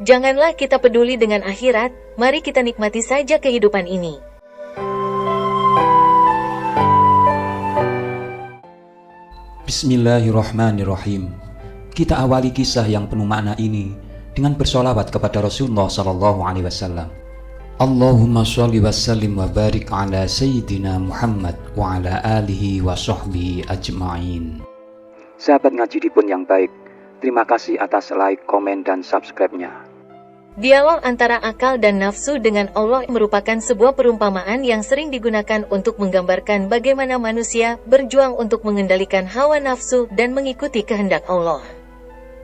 Janganlah kita peduli dengan akhirat, mari kita nikmati saja kehidupan ini. Bismillahirrahmanirrahim. Kita awali kisah yang penuh makna ini dengan bersolawat kepada Rasulullah SAW. Allahumma sholli wa sallim wa barik ala Sayyidina Muhammad wa ala alihi wa sahbihi ajma'in. Sahabat ngaji dipun yang baik, terima kasih atas like, komen, dan subscribe-nya. Dialog antara akal dan nafsu dengan Allah merupakan sebuah perumpamaan yang sering digunakan untuk menggambarkan bagaimana manusia berjuang untuk mengendalikan hawa nafsu dan mengikuti kehendak Allah.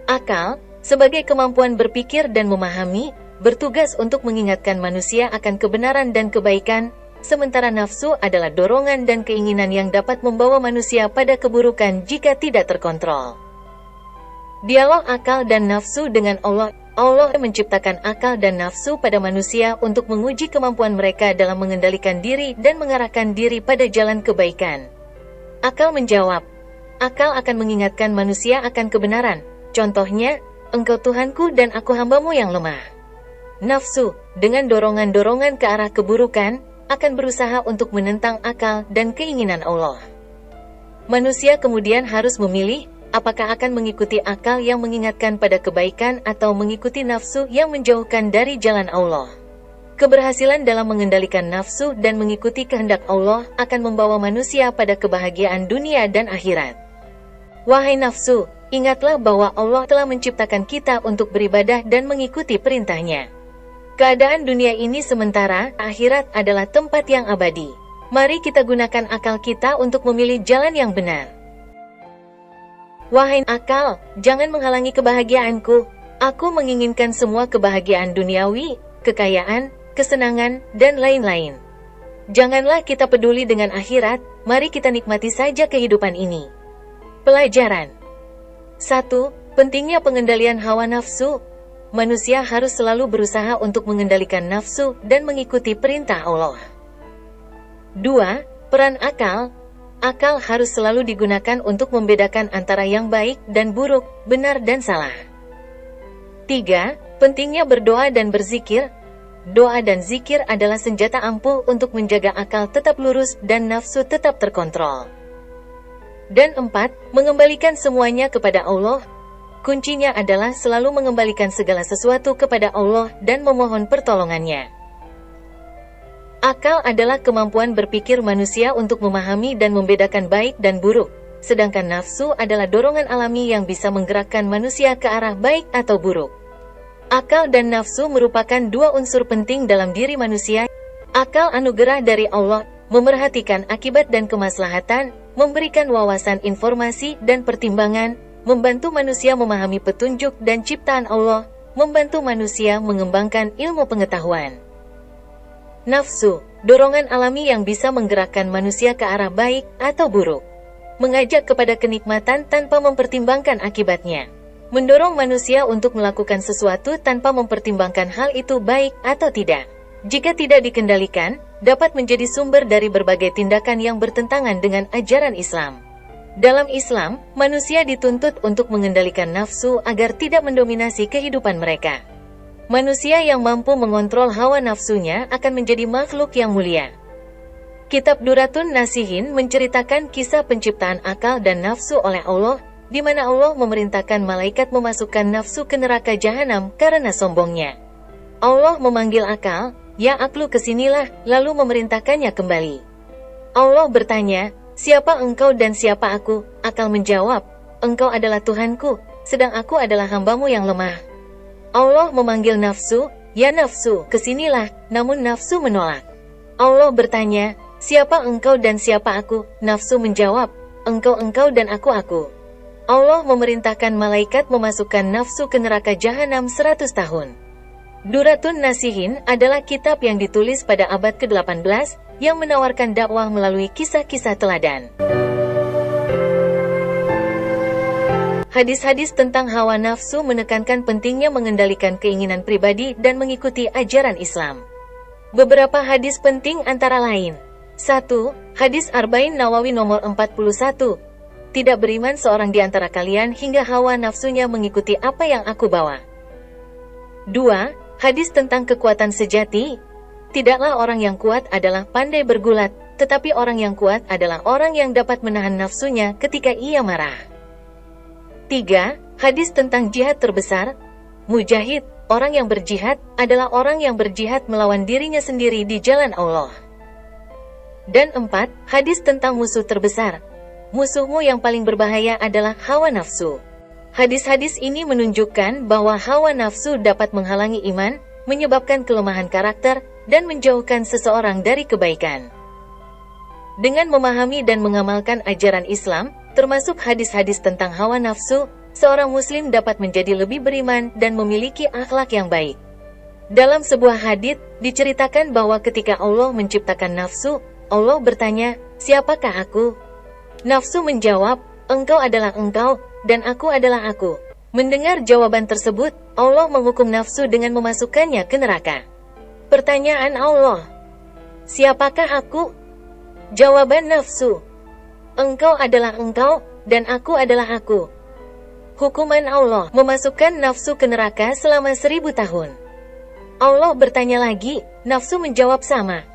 Akal, sebagai kemampuan berpikir dan memahami, bertugas untuk mengingatkan manusia akan kebenaran dan kebaikan, sementara nafsu adalah dorongan dan keinginan yang dapat membawa manusia pada keburukan jika tidak terkontrol. Dialog akal dan nafsu dengan Allah. Allah menciptakan akal dan nafsu pada manusia untuk menguji kemampuan mereka dalam mengendalikan diri dan mengarahkan diri pada jalan kebaikan. Akal menjawab, akal akan mengingatkan manusia akan kebenaran. Contohnya, Engkau Tuhanku dan aku hambamu yang lemah. Nafsu, dengan dorongan-dorongan ke arah keburukan, akan berusaha untuk menentang akal dan keinginan Allah. Manusia kemudian harus memilih, apakah akan mengikuti akal yang mengingatkan pada kebaikan atau mengikuti nafsu yang menjauhkan dari jalan Allah. Keberhasilan dalam mengendalikan nafsu dan mengikuti kehendak Allah akan membawa manusia pada kebahagiaan dunia dan akhirat. Wahai nafsu, ingatlah bahwa Allah telah menciptakan kita untuk beribadah dan mengikuti perintahnya. Keadaan dunia ini sementara, akhirat adalah tempat yang abadi. Mari kita gunakan akal kita untuk memilih jalan yang benar. Wahai akal, jangan menghalangi kebahagiaanku. Aku menginginkan semua kebahagiaan duniawi, kekayaan, kesenangan, dan lain-lain. Janganlah kita peduli dengan akhirat, mari kita nikmati saja kehidupan ini. Pelajaran 1. Pentingnya pengendalian hawa nafsu. Manusia harus selalu berusaha untuk mengendalikan nafsu dan mengikuti perintah Allah. 2. Peran akal. Akal harus selalu digunakan untuk membedakan antara yang baik dan buruk, benar dan salah. 3. Pentingnya berdoa dan berzikir. Doa dan zikir adalah senjata ampuh untuk menjaga akal tetap lurus dan nafsu tetap terkontrol. Dan 4. Mengembalikan semuanya kepada Allah. Kuncinya adalah selalu mengembalikan segala sesuatu kepada Allah dan memohon pertolongannya. Akal adalah kemampuan berpikir manusia untuk memahami dan membedakan baik dan buruk, sedangkan nafsu adalah dorongan alami yang bisa menggerakkan manusia ke arah baik atau buruk. Akal dan nafsu merupakan dua unsur penting dalam diri manusia. Akal anugerah dari Allah, memerhatikan akibat dan kemaslahatan, memberikan wawasan informasi dan pertimbangan, membantu manusia memahami petunjuk dan ciptaan Allah, membantu manusia mengembangkan ilmu pengetahuan. Nafsu, dorongan alami yang bisa menggerakkan manusia ke arah baik atau buruk. Mengajak kepada kenikmatan tanpa mempertimbangkan akibatnya. Mendorong manusia untuk melakukan sesuatu tanpa mempertimbangkan hal itu baik atau tidak. Jika tidak dikendalikan, dapat menjadi sumber dari berbagai tindakan yang bertentangan dengan ajaran Islam. Dalam Islam, manusia dituntut untuk mengendalikan nafsu agar tidak mendominasi kehidupan mereka. Manusia yang mampu mengontrol hawa nafsunya akan menjadi makhluk yang mulia. Kitab Duratun Nasihin menceritakan kisah penciptaan akal dan nafsu oleh Allah, di mana Allah memerintahkan malaikat memasukkan nafsu ke neraka jahanam karena sombongnya. Allah memanggil akal, "Ya aklu kesinilah," lalu memerintahkannya kembali. Allah bertanya, "Siapa engkau dan siapa aku?" Akal menjawab, "Engkau adalah Tuhanku, sedang aku adalah hambamu yang lemah." Allah memanggil nafsu, "Ya nafsu, kesinilah," namun nafsu menolak. Allah bertanya, "Siapa engkau dan siapa aku?" Nafsu menjawab, "Engkau dan aku." Allah memerintahkan malaikat memasukkan nafsu ke neraka jahanam 100 tahun. Duratun Nasihin adalah kitab yang ditulis pada abad ke-18, yang menawarkan dakwah melalui kisah-kisah teladan. Hadis-hadis tentang hawa nafsu menekankan pentingnya mengendalikan keinginan pribadi dan mengikuti ajaran Islam. Beberapa hadis penting antara lain. 1. Hadis Arba'in Nawawi nomor 41. Tidak beriman seorang di antara kalian hingga hawa nafsunya mengikuti apa yang aku bawa. 2. Hadis tentang kekuatan sejati. Tidaklah orang yang kuat adalah pandai bergulat, tetapi orang yang kuat adalah orang yang dapat menahan nafsunya ketika ia marah. 3. Hadis tentang jihad terbesar. Mujahid, orang yang berjihad, adalah orang yang berjihad melawan dirinya sendiri di jalan Allah. Dan 4. Hadis tentang musuh terbesar. Musuhmu yang paling berbahaya adalah hawa nafsu. Hadis-hadis ini menunjukkan bahwa hawa nafsu dapat menghalangi iman, menyebabkan kelemahan karakter, dan menjauhkan seseorang dari kebaikan. Dengan memahami dan mengamalkan ajaran Islam, termasuk hadis-hadis tentang hawa nafsu, seorang muslim dapat menjadi lebih beriman dan memiliki akhlak yang baik. Dalam sebuah hadits, diceritakan bahwa ketika Allah menciptakan nafsu, Allah bertanya, "Siapakah aku?" Nafsu menjawab, "Engkau adalah engkau, dan aku adalah aku." Mendengar jawaban tersebut, Allah menghukum nafsu dengan memasukkannya ke neraka. Pertanyaan Allah, "Siapakah aku?" Jawaban nafsu, "Engkau adalah engkau, dan aku adalah aku." Hukuman Allah memasukkan nafsu ke neraka selama 1000 tahun. Allah bertanya lagi, nafsu menjawab sama.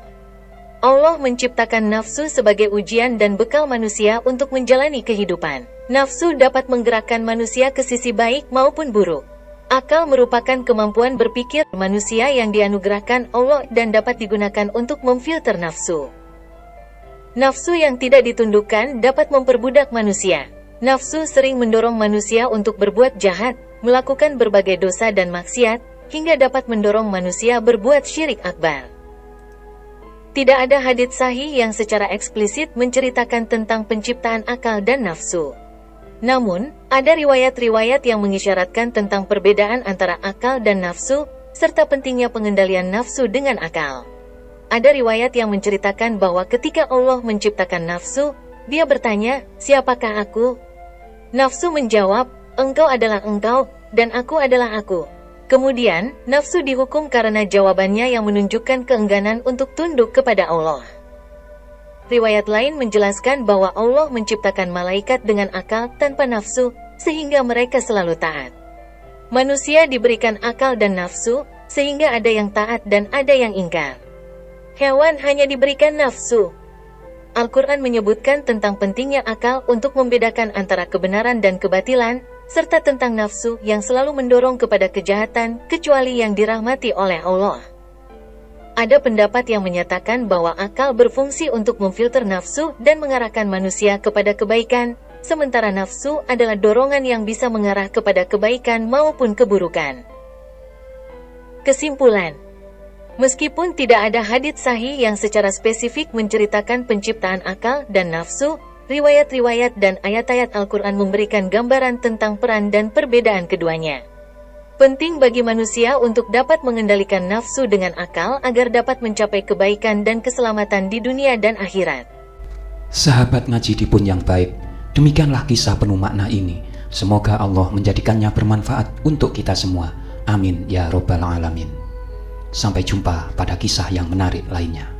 Allah menciptakan nafsu sebagai ujian dan bekal manusia untuk menjalani kehidupan. Nafsu dapat menggerakkan manusia ke sisi baik maupun buruk. Akal merupakan kemampuan berpikir manusia yang dianugerahkan Allah dan dapat digunakan untuk memfilter nafsu. Nafsu yang tidak ditundukkan dapat memperbudak manusia. Nafsu sering mendorong manusia untuk berbuat jahat, melakukan berbagai dosa dan maksiat, hingga dapat mendorong manusia berbuat syirik akbar. Tidak ada hadits sahih yang secara eksplisit menceritakan tentang penciptaan akal dan nafsu. Namun, ada riwayat-riwayat yang mengisyaratkan tentang perbedaan antara akal dan nafsu, serta pentingnya pengendalian nafsu dengan akal. Ada riwayat yang menceritakan bahwa ketika Allah menciptakan nafsu, Dia bertanya, "Siapakah aku?" Nafsu menjawab, "Engkau adalah engkau, dan aku adalah aku." Kemudian, nafsu dihukum karena jawabannya yang menunjukkan keengganan untuk tunduk kepada Allah. Riwayat lain menjelaskan bahwa Allah menciptakan malaikat dengan akal tanpa nafsu, sehingga mereka selalu taat. Manusia diberikan akal dan nafsu, sehingga ada yang taat dan ada yang ingkar. Hewan hanya diberikan nafsu. Al-Quran menyebutkan tentang pentingnya akal untuk membedakan antara kebenaran dan kebatilan, serta tentang nafsu yang selalu mendorong kepada kejahatan, kecuali yang dirahmati oleh Allah. Ada pendapat yang menyatakan bahwa akal berfungsi untuk memfilter nafsu dan mengarahkan manusia kepada kebaikan, sementara nafsu adalah dorongan yang bisa mengarah kepada kebaikan maupun keburukan. Kesimpulan, meskipun tidak ada hadits sahih yang secara spesifik menceritakan penciptaan akal dan nafsu, riwayat-riwayat dan ayat-ayat Al-Quran memberikan gambaran tentang peran dan perbedaan keduanya. Penting bagi manusia untuk dapat mengendalikan nafsu dengan akal agar dapat mencapai kebaikan dan keselamatan di dunia dan akhirat. Sahabat ngaji Dipun yang baik, demikianlah kisah penuh makna ini. Semoga Allah menjadikannya bermanfaat untuk kita semua. Amin ya Rabbal Alamin. Sampai jumpa pada kisah yang menarik lainnya.